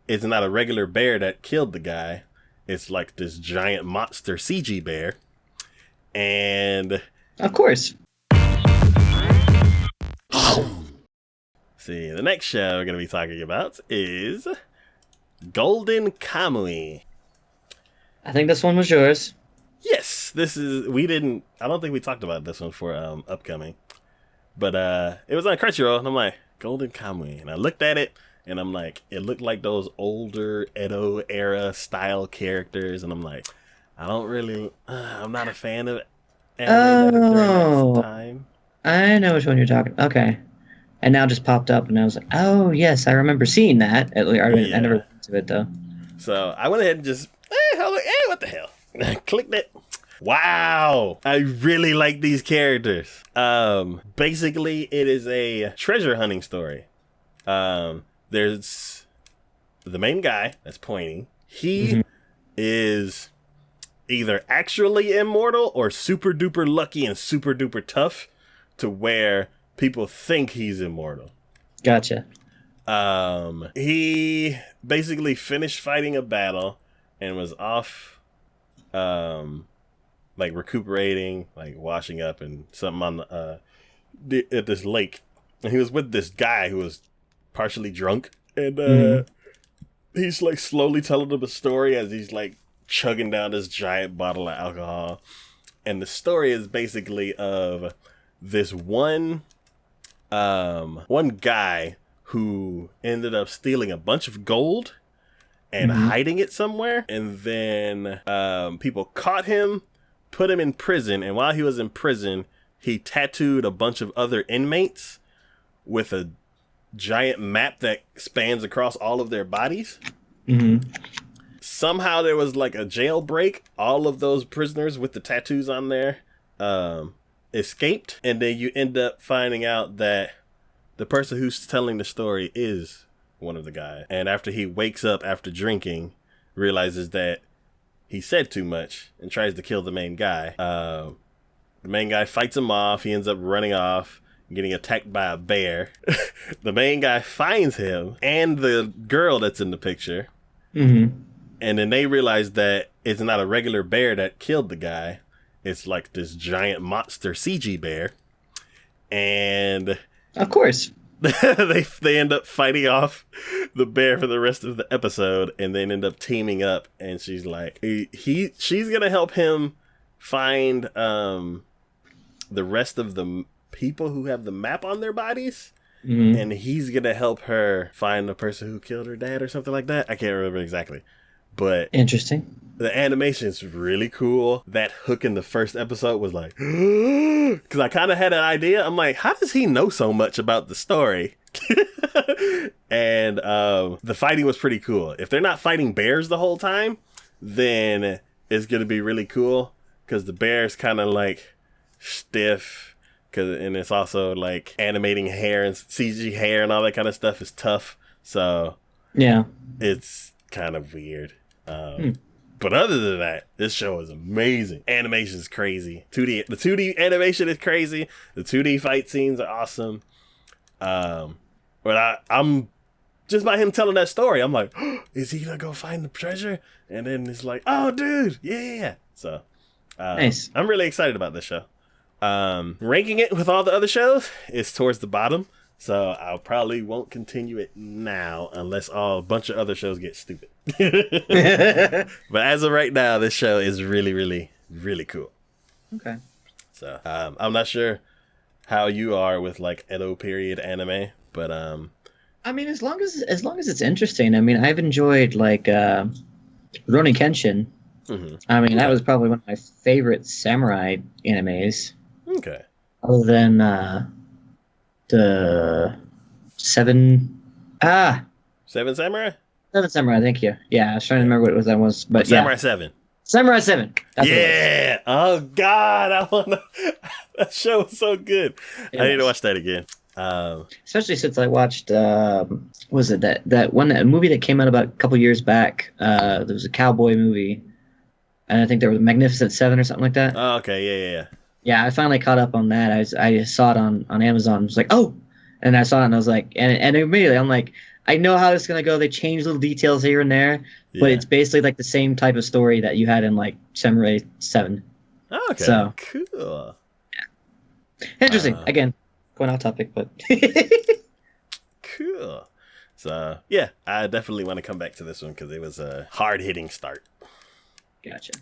it's not a regular bear that killed the guy. It's like this giant monster CG bear. And Of course. see, the next show we're going to be talking about is Golden Kamuy. I think this one was yours. Yes, I don't think we talked about this one for upcoming. But it was on Crunchyroll, and I'm like, Golden Kamuy. And I looked at it, and I'm like, it looked like those older Edo era style characters, and I'm like, I'm not a fan of anime that during that time. I know which one you're talking. Okay. And now it just popped up, and I was like, oh, yes, I remember seeing that. I never went to it, though. So I went ahead and just, what the hell? Clicked it. Wow, I really like these characters. Basically, it is a treasure hunting story. There's the main guy that's pointing. He is either actually immortal or super duper lucky and super duper tough to where people think he's immortal. Gotcha. He basically finished fighting a battle and was off, like recuperating, like washing up and something on at this lake. And he was with this guy who was partially drunk, and he's like slowly telling him a story as he's like chugging down this giant bottle of alcohol. And the story is basically of this one guy who ended up stealing a bunch of gold and hiding it somewhere. And then people caught him, put him in prison. And while he was in prison, he tattooed a bunch of other inmates with a giant map that spans across all of their bodies. Somehow there was like a jailbreak. All of those prisoners with the tattoos on there escaped. And then you end up finding out that the person who's telling the story is one of the guys. And after he wakes up after drinking, realizes that he said too much and tries to kill the main guy. The main guy fights him off. He ends up running off, getting attacked by a bear. The main guy finds him and the girl that's in the picture. And then they realize that it's not a regular bear that killed the guy. It's like this giant monster CG bear. And of course, they end up fighting off the bear for the rest of the episode, and then end up teaming up. And she's like, she's gonna help him find the rest of the people who have the map on their bodies, and he's gonna help her find the person who killed her dad or something like that. I can't remember exactly, but interesting. The animation is really cool. That hook in the first episode was like, because I kind of had an idea. I'm like, how does he know so much about the story? And the fighting was pretty cool. If they're not fighting bears the whole time, then it's going to be really cool, because the bear's kind of like stiff, and it's also like animating hair and CG hair and all that kind of stuff is tough. So yeah, it's kind of weird. But other than that, this show is amazing. Animation is crazy. The 2D animation is crazy. The 2D fight scenes are awesome. But I'm just by him telling that story, I'm like, oh, is he gonna go find the treasure? And then it's like, oh, dude, yeah. So nice. I'm really excited about this show. Ranking it with all the other shows is towards the bottom. So I probably won't continue it now unless a bunch of other shows get stupid. But as of right now, this show is really, really, really cool. Okay. So I'm not sure how you are with like Edo period anime, but I mean, as long as it's interesting. I mean, I've enjoyed like Rurouni Kenshin. I mean, that was probably one of my favorite samurai animes. Okay. Other than the Seven Samurai. Thank you. Yeah, I was trying to remember what it was. That was, but yeah. Samurai 7. Samurai 7. That's yeah. Oh God, I wanna. That show was so good. I need to watch that again. Especially since I watched, was it that movie that came out about a couple years back? There was a cowboy movie, and I think there was Magnificent Seven or something like that. Oh, okay, yeah. Yeah, I finally caught up on that. I saw it on Amazon. I was like, oh, and I saw it and I was like, and immediately I'm like, I know how it's gonna go. They change little details here and there, but Yeah. it's basically like the same type of story that you had in like Samurai 7. Okay. So Cool. interesting. Again, going off topic, but Cool. So yeah, I definitely want to come back to this one because it was a hard hitting start. gotcha.